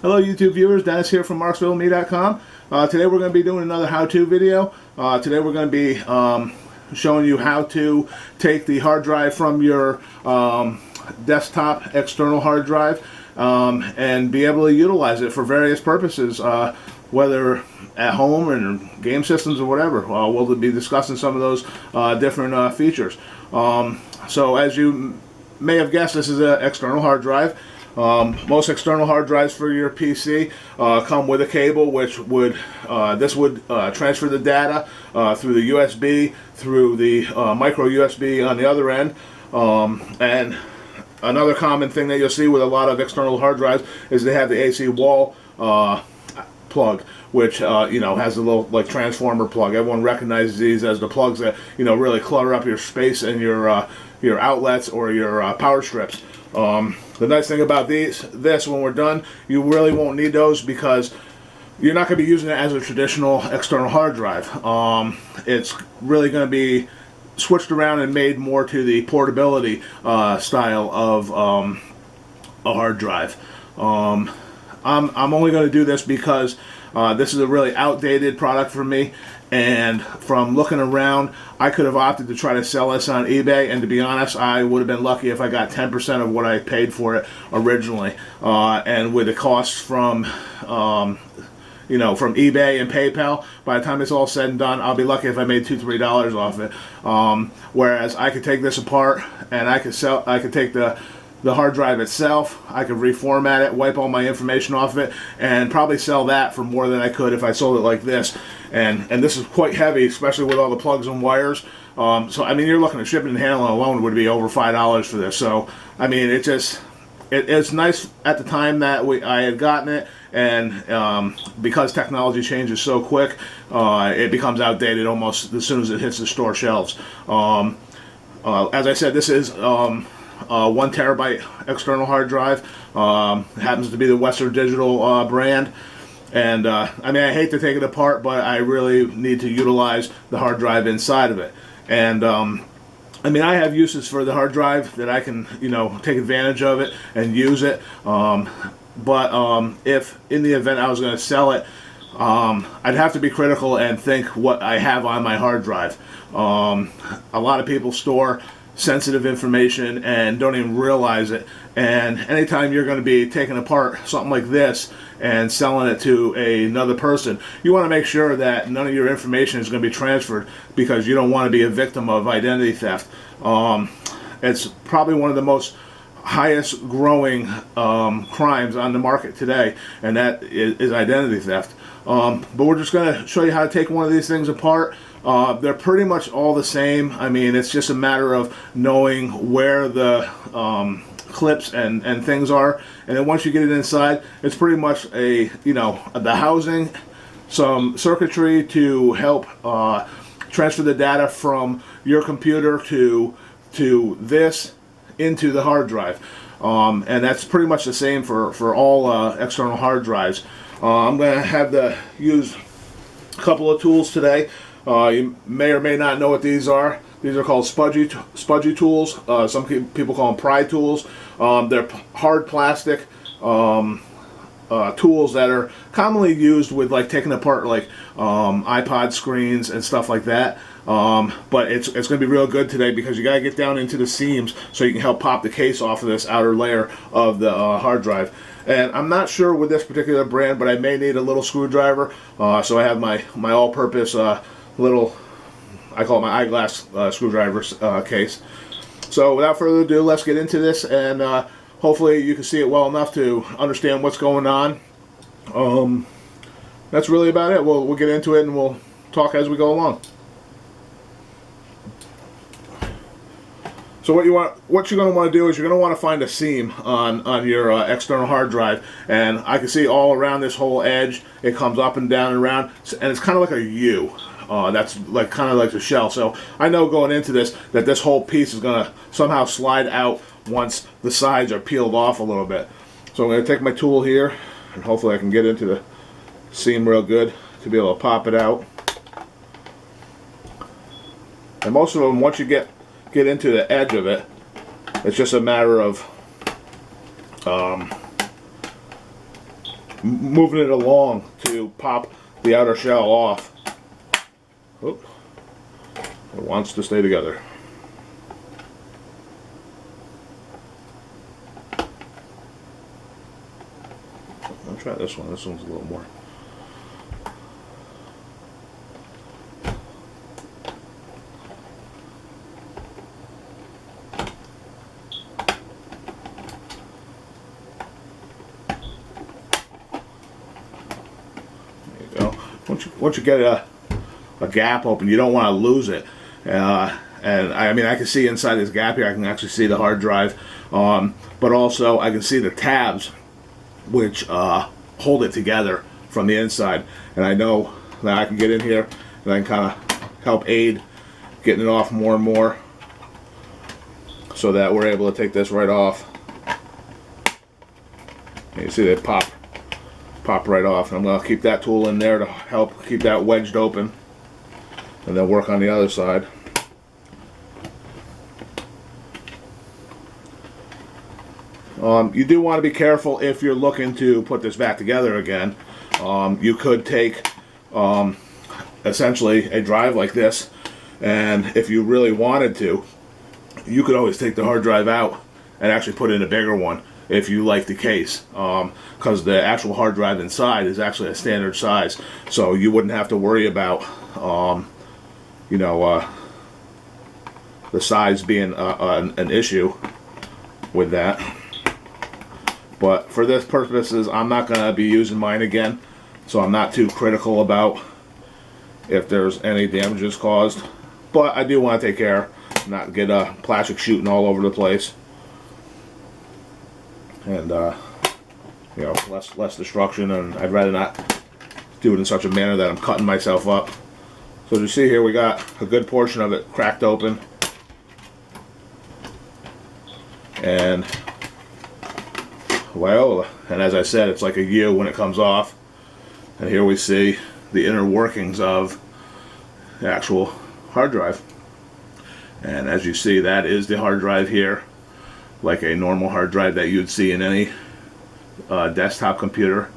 Hello YouTube viewers, Dennis here from marksvilleme.com. Today we're going to be doing another how-to video. Today we're going to be showing you how to take the hard drive from your desktop external hard drive and be able to utilize it for various purposes, whether at home or in game systems or whatever. We'll be discussing some of those different features. So as you may have guessed, this is an external hard drive. Most external hard drives for your PC come with a cable, which would this would transfer the data through the USB, through the micro USB on the other end. And another common thing that you'll see with a lot of external hard drives is they have the AC wall plug, which has a little like transformer plug. Everyone recognizes these as the plugs that really clutter up your space and your outlets or your power strips. The nice thing about this when we're done, you really won't need those because you're not going to be using it as a traditional external hard drive. It's really going to be switched around and made more to the portability style of a hard drive. I'm only going to do this because this is a really outdated product for me, and from looking around, I could have opted to try to sell this on eBay, and to be honest, I would have been lucky if I got 10% of what I paid for it originally. And with the costs from from eBay and PayPal, by the time it's all said and done, I'll be lucky if I made $2-3 off it. Whereas I could take this apart and I could take the hard drive itself, I could reformat it, wipe all my information off it, and probably sell that for more than I could if I sold it like this. And this is quite heavy, especially with all the plugs and wires. So I mean, you're looking at shipping and handling alone would be over $5 for this. So I mean, it's nice at the time that I had gotten it, and because technology changes so quick, it becomes outdated almost as soon as it hits the store shelves. As I said, this is 1 terabyte external hard drive. It happens to be the Western Digital brand. And I mean, I hate to take it apart, but I really need to utilize the hard drive inside of it. And I mean, I have uses for the hard drive that I can, take advantage of it and use it. But if in the event I was going to sell it, I'd have to be critical and think what I have on my hard drive. A lot of people store sensitive information and don't even realize it, and anytime you're going to be taking apart something like this and selling it to another person, you want to make sure that none of your information is going to be transferred, because you don't want to be a victim of identity theft. It's probably one of the most highest growing crimes on the market today, and that is identity theft. But we're just going to show you how to take one of these things apart. They're pretty much all the same. I mean, it's just a matter of knowing where the clips and things are, and then once you get it inside, it's pretty much the housing, some circuitry to help transfer the data from your computer to this into the hard drive, and that's pretty much the same for all external hard drives. I'm going to have to use a couple of tools today. You may or may not know what these are. These are called spudgy tools. Some people call them pry tools. They're hard plastic tools that are commonly used with taking apart iPod screens and stuff like that. But it's going to be real good today because you got to get down into the seams so you can help pop the case off of this outer layer of the hard drive. And I'm not sure with this particular brand, but I may need a little screwdriver. So I have my all-purpose little, I call it my eyeglass screwdriver case. So without further ado, let's get into this, and hopefully you can see it well enough to understand what's going on. That's really about it. We'll get into it and we'll talk as we go along. So what you're going to want to do is you're going to want to find a seam on your external hard drive, and I can see all around this whole edge. It comes up and down and around, and it's kind of like a U. That's kind of like the shell. So I know going into this that this whole piece is going to somehow slide out once the sides are peeled off a little bit. So I'm going to take my tool here, and hopefully I can get into the seam real good to be able to pop it out. And most of them, once you get into the edge of it, it's just a matter of moving it along to pop the outer shell off. Oop. It wants to stay together. I'll try this one. This one's a little more. Once you get a gap open, you don't want to lose it. And I mean, I can see inside this gap here, I can actually see the hard drive, but also I can see the tabs which hold it together from the inside. And I know that I can get in here and I can kind of help aid getting it off more and more so that we're able to take this right off. And you see they pop right off. I'm going to keep that tool in there to help keep that wedged open, and then work on the other side. You do want to be careful if you're looking to put this back together again. You could take essentially a drive like this, and if you really wanted to, you could always take the hard drive out and actually put in a bigger one if you like the case, because the actual hard drive inside is actually a standard size, so you wouldn't have to worry about you know, the size being an issue with that. But for this purposes, I'm not going to be using mine again, so I'm not too critical about if there's any damages caused. But I do want to take care, not get plastic shooting all over the place, and you know, less destruction. And I'd rather not do it in such a manner that I'm cutting myself up. So as you see here, we got a good portion of it cracked open, and well, and as I said, it's like a U when it comes off. And here we see the inner workings of the actual hard drive. And as you see, that is the hard drive here, like a normal hard drive that you'd see in any desktop computer.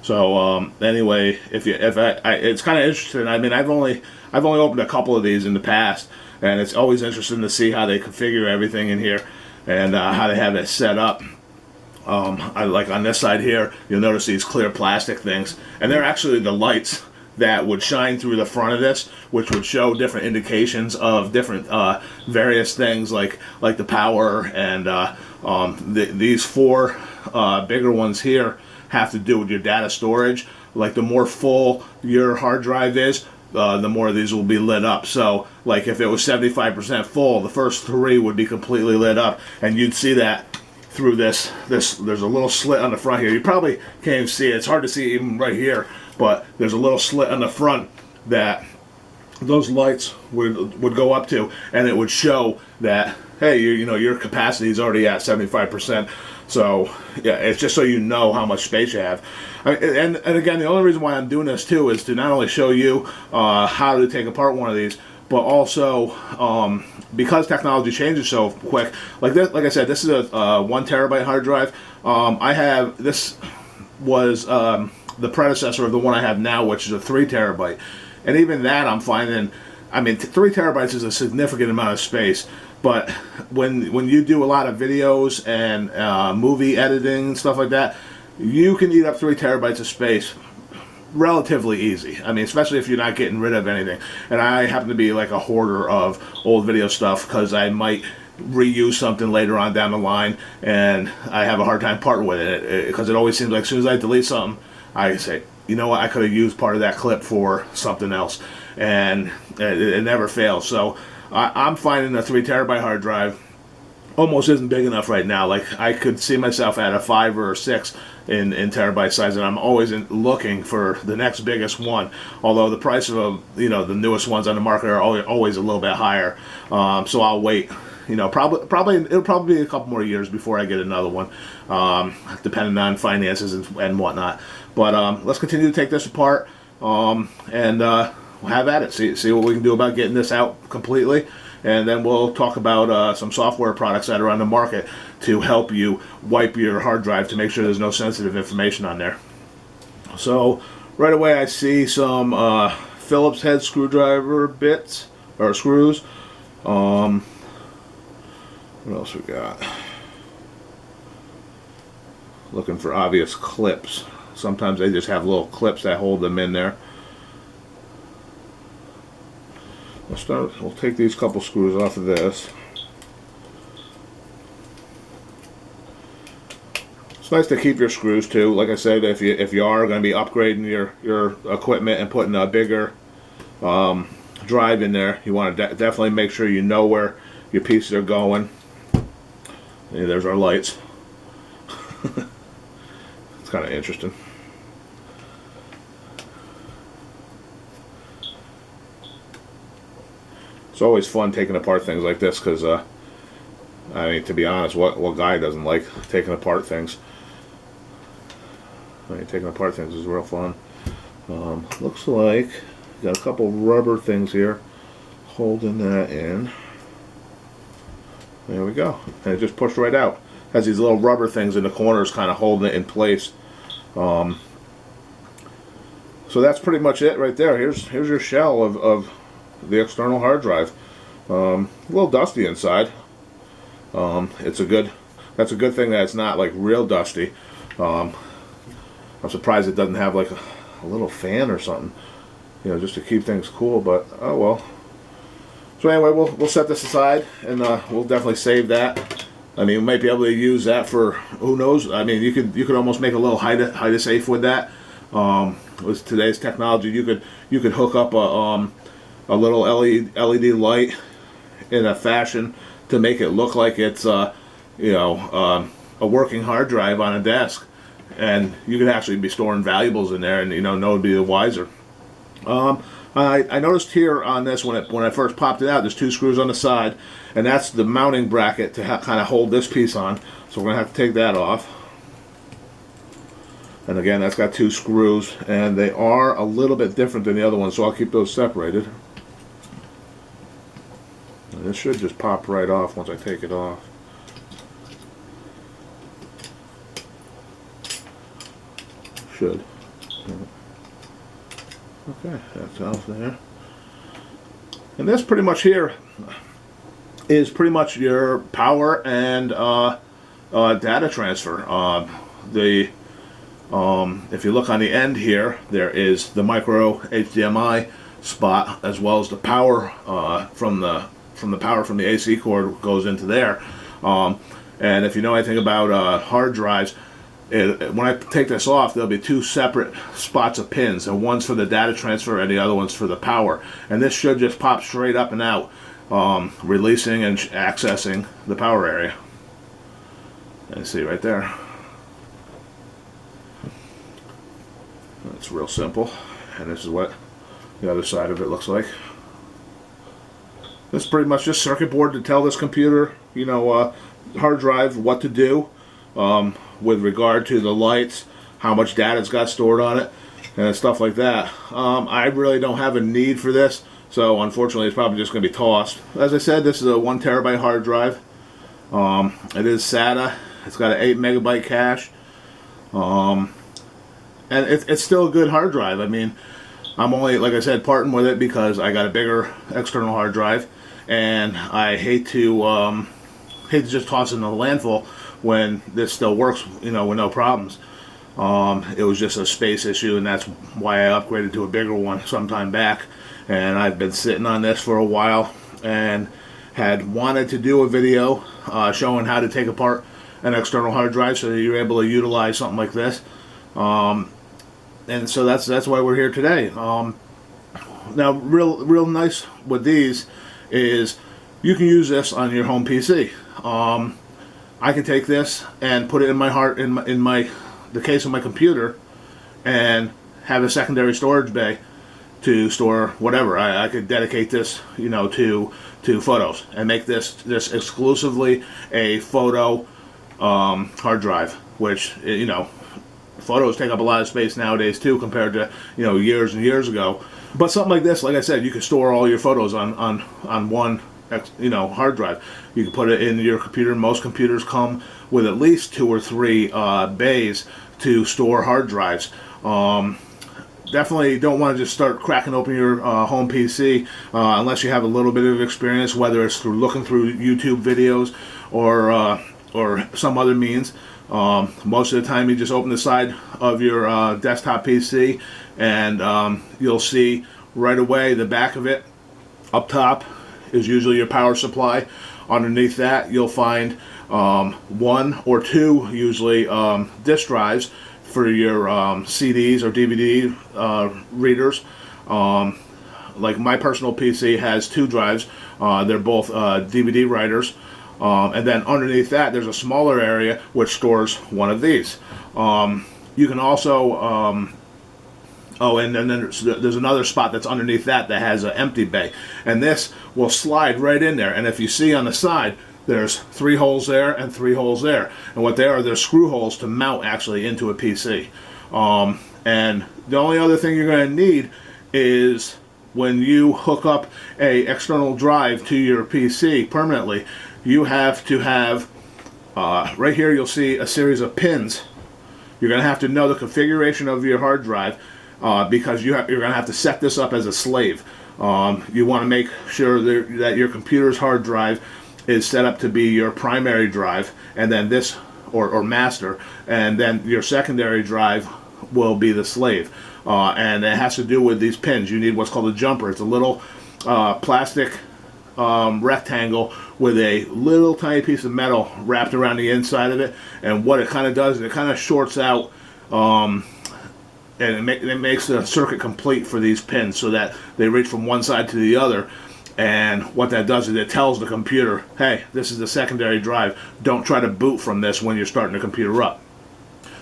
So anyway, if it's kind of interesting. I mean, I've only opened a couple of these in the past, and it's always interesting to see how they configure everything in here and how they have it set up. I like on this side here, you'll notice these clear plastic things, and they're actually the lights that would shine through the front of this, which would show different indications of different various things like the power, and these four bigger ones here have to do with your data storage. Like the more full your hard drive is, the more of these will be lit up. So like if it was 75% full, the first three would be completely lit up, and you'd see that through this. There's a little slit on the front here. You probably can't even see it. It's hard to see even right here, but there's a little slit on the front that those lights would go up to, and it would show that, hey, you know, your capacity is already at 75%. So yeah, it's just so you know how much space you have. And again, the only reason why I'm doing this too is to not only show you how to take apart one of these, but also because technology changes so quick. Like this, like I said, this is a 1 terabyte hard drive. This was the predecessor of the one I have now, which is a 3 terabyte. And even that, I'm finding, I mean, 3 terabytes is a significant amount of space. But when you do a lot of videos and movie editing and stuff like that, you can eat up 3 terabytes of space relatively easy. I mean, especially if you're not getting rid of anything. And I happen to be like a hoarder of old video stuff, because I might reuse something later on down the line, and I have a hard time parting with it, because it always seems like as soon as I delete something, I say, you know what, I could have used part of that clip for something else, and it never fails. So I'm finding a 3 terabyte hard drive almost isn't big enough right now. Like I could see myself at a 5 or 6 in terabyte size, and I'm always looking for the next biggest one. Although the price of the newest ones on the market are always a little bit higher, so I'll wait. You know, probably it'll probably be a couple more years before I get another one, depending on finances and whatnot. But let's continue to take this apart, and we'll have at it. See what we can do about getting this out completely, and then we'll talk about some software products that are on the market to help you wipe your hard drive to make sure there's no sensitive information on there. So right away I see some Phillips head screwdriver bits or screws. What else we got? Looking for obvious clips. Sometimes they just have little clips that hold them in there. We'll take these couple screws off of this. It's nice to keep your screws too. Like I said, if you are going to be upgrading your equipment and putting a bigger drive in there, you want to definitely make sure you know where your pieces are going. Yeah, there's our lights. It's kind of interesting. It's always fun taking apart things like this because, I mean, to be honest, what guy doesn't like taking apart things? I mean, taking apart things is real fun. Looks like got a couple rubber things here holding that in. There we go. And it just pushed right out. Has these little rubber things in the corners kind of holding it in place. So that's pretty much it right there. Here's your shell of the external hard drive. A little dusty inside. That's a good thing that it's not like real dusty. I'm surprised it doesn't have like a little fan or something, you know, just to keep things cool, but oh well. So anyway, we'll set this aside, and we'll definitely save that. I mean, we might be able to use that for, who knows. I mean, you could almost make a little hide a safe with that. With today's technology, you could hook up a little LED light in a fashion to make it look like it's a working hard drive on a desk, and you could actually be storing valuables in there, and no one would be the wiser. I noticed here on this, when I first popped it out, there's two screws on the side, and that's the mounting bracket to kind of hold this piece on. So we're gonna have to take that off. And again, that's got two screws, and they are a little bit different than the other ones, so I'll keep those separated. And this should just pop right off once I take it off. Should. Okay, that's off there. And this pretty much here is pretty much your power and data transfer. If you look on the end here, there is the micro HDMI spot, as well as the power from the power from the AC cord goes into there. And if you know anything about hard drives, when I take this off, there'll be two separate spots of pins, and one's for the data transfer and the other one's for the power. And this should just pop straight up and out, releasing and accessing the power area. And see right there. It's real simple, and this is what the other side of it looks like. This is pretty much just circuit board to tell this computer, hard drive, what to do. With regard to the lights, how much data's got stored on it, and stuff like that. I really don't have a need for this, so unfortunately it's probably just going to be tossed. As I said, this is a 1 terabyte hard drive. It is SATA. It's got an 8 megabyte cache. And it's still a good hard drive. I mean, I'm only, like I said, parting with it because I got a bigger external hard drive, and I hate to just toss it in the landfill when this still works, with no problems. It was just a space issue, and that's why I upgraded to a bigger one sometime back. And I've been sitting on this for a while, and had wanted to do a video showing how to take apart an external hard drive so that you're able to utilize something like this. And so that's why we're here today. Now, real nice with these is you can use this on your home PC. I can take this and put it in the case of my computer, and have a secondary storage bay to store whatever. I could dedicate this, to photos, and make this exclusively a photo hard drive, which photos take up a lot of space nowadays too, compared to years and years ago. But something like this, like I said, you could store all your photos on one hard drive. You can put it in your computer. Most computers come with at least 2 or 3 bays to store hard drives. Definitely don't want to just start cracking open your home PC unless you have a little bit of experience, whether it's through looking through YouTube videos or some other means. Most of the time you just open the side of your desktop PC and you'll see right away the back of it. Up top is usually your power supply. Underneath that you'll find 1 or 2 usually disk drives for your CDs or DVD readers. Like my personal PC has 2 drives. They're both DVD writers. And then underneath that there's a smaller area which stores one of these. You can also and then there's another spot that's underneath that has an empty bay, and this will slide right in there. And if you see on the side, there's 3 holes there and 3 holes there, and what they are, they're screw holes to mount actually into a PC. And the only other thing you're going to need is when you hook up a external drive to your PC permanently, you have to have right here you'll see a series of pins. You're going to have to know the configuration of your hard drive because you're going to have to set this up as a slave. You want to make sure that your computer's hard drive is set up to be your primary drive, and then this or master, and then your secondary drive will be the slave. And it has to do with these pins. You need what's called a jumper. It's a little plastic rectangle with a little tiny piece of metal wrapped around the inside of it, and what it kind of does is it kind of shorts out and it makes the circuit complete for these pins so that they reach from one side to the other. And what that does is it tells the computer, hey, this is the secondary drive. Don't try to boot from this when you're starting the computer up.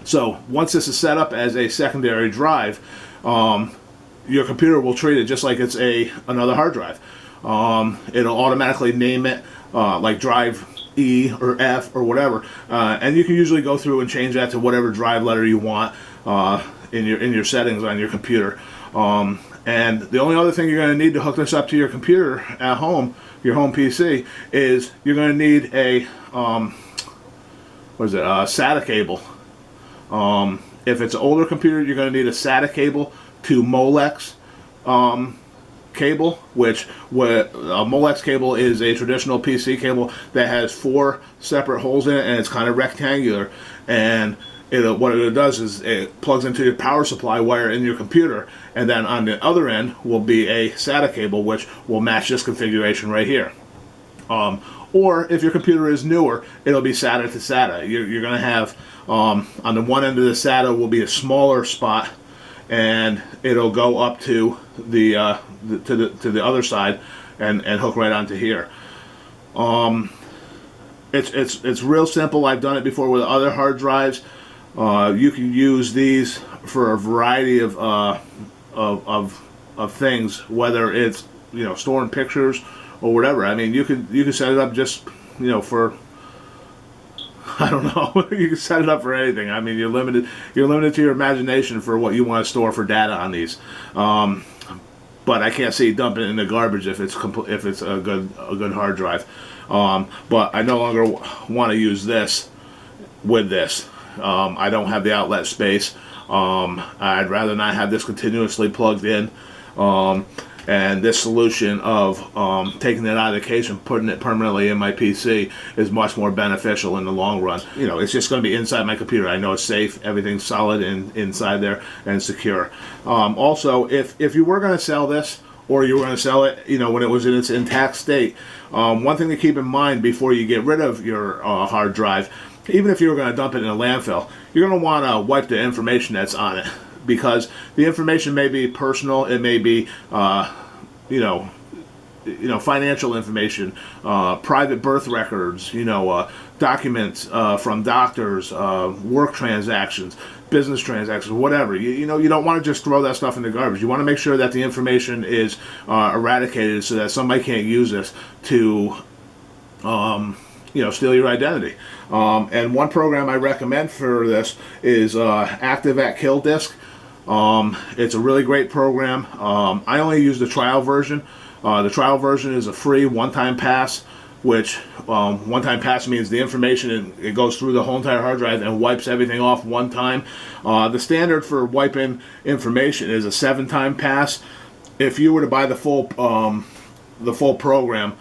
So once this is set up as a secondary drive, your computer will treat it just like it's another hard drive. It'll automatically name it like drive E or F or whatever, and you can usually go through and change that to whatever drive letter you want in your settings on your computer. And the only other thing you're going to need to hook this up to your computer at home, your home PC, is you're going to need a SATA cable. If it's an older computer, you're going to need a SATA cable to Molex cable, which a Molex cable is a traditional PC cable that has 4 separate holes in it, and it's kind of rectangular. And what it does is it plugs into your power supply wire in your computer, and then on the other end will be a SATA cable which will match this configuration right here. Or if your computer is newer, it'll be SATA to SATA. You're going to have on the one end of the SATA will be a smaller spot, and it'll go up to the other side and hook right onto here. It's real simple. I've done it before with other hard drives. You can use these for a variety of things, whether it's storing pictures or whatever. I mean, you can set it up just for, I don't know. You can set it up for anything. I mean, you're limited to your imagination for what you want to store for data on these. But I can't see dumping it in the garbage if it's a good hard drive. But I no longer want to use this with this. I don't have the outlet space. I'd rather not have this continuously plugged in. And this solution of taking it out of the case and putting it permanently in my PC is much more beneficial in the long run. It's just going to be inside my computer. I know it's safe, everything's solid inside there and secure. Also, if you were going to sell this, or you were going to sell it, when it was in its intact state, one thing to keep in mind before you get rid of your hard drive, even if you were going to dump it in a landfill, you're going to want to wipe the information that's on it, because the information may be personal. It may be, financial information, private birth records, documents from doctors, work transactions, business transactions, whatever. You don't want to just throw that stuff in the garbage. You want to make sure that the information is eradicated so that somebody can't use this to steal your identity. And one program I recommend for this is Active at Kill Disk. It's a really great program. I only use the trial version. The trial version is a free one-time pass, which one-time pass means the information, it goes through the whole entire hard drive and wipes everything off one time. The standard for wiping information is a 7-time pass. If you were to buy the full program,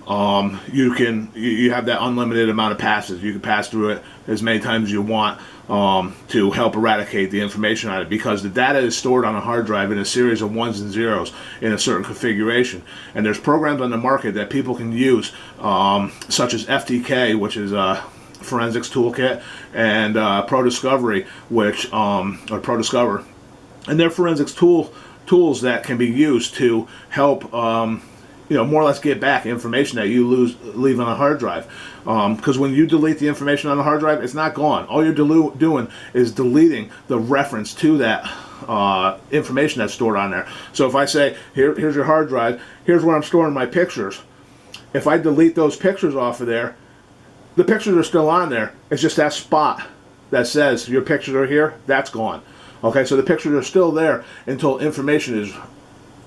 you have that unlimited amount of passes. You can pass through it as many times as you want to help eradicate the information on it, because the data is stored on a hard drive in a series of ones and zeros in a certain configuration. And there's programs on the market that people can use, such as FTK, which is a forensics toolkit, and ProDiscovery, or ProDiscover, and they're forensics tools that can be used to help more or less get back information that you leave on a hard drive. Because when you delete the information on the hard drive, it's not gone. All you're doing is deleting the reference to that information that's stored on there. So if I say, here's your hard drive, here's where I'm storing my pictures. If I delete those pictures off of there, the pictures are still on there. It's just that spot that says your pictures are here, that's gone. Okay, so the pictures are still there until information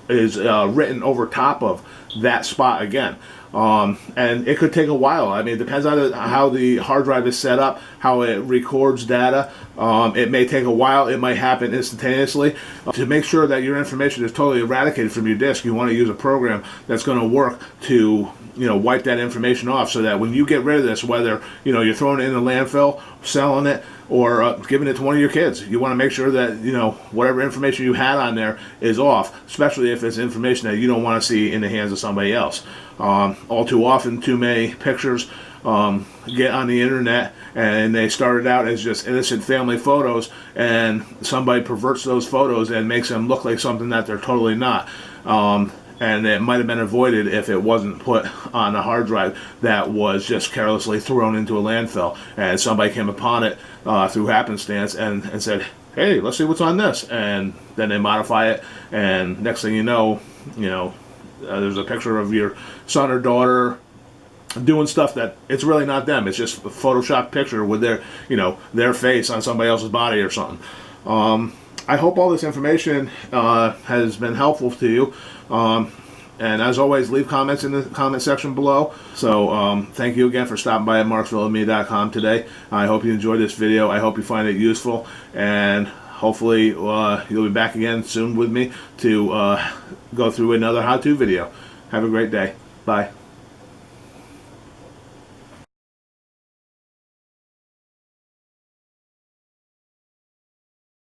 is written over top of that spot again. And it could take a while. I mean, it depends on how the hard drive is set up, how it records data. It may take a while. It might happen instantaneously. To make sure that your information is totally eradicated from your disk, you want to use a program that's going to work to wipe that information off, so that when you get rid of this, whether you're throwing it in the landfill, selling it, or giving it to one of your kids, you want to make sure that whatever information you had on there is off, especially if it's information that you don't want to see in the hands of somebody else. All too often, too many pictures get on the internet, and they started out as just innocent family photos, and somebody perverts those photos and makes them look like something that they're totally not. And it might have been avoided if it wasn't put on a hard drive that was just carelessly thrown into a landfill, and somebody came upon it through happenstance and said, hey, let's see what's on this, and then they modify it, and next thing you know, there's a picture of your son or daughter doing stuff that it's really not them. It's just a photoshopped picture with their face on somebody else's body or something. I hope all this information has been helpful to you. And as always, leave comments in the comment section below. So thank you again for stopping by at marksvilleandme.com today. I hope you enjoyed this video. I hope you find it useful, and hopefully you'll be back again soon with me to go through another how-to video. Have a great day. Bye.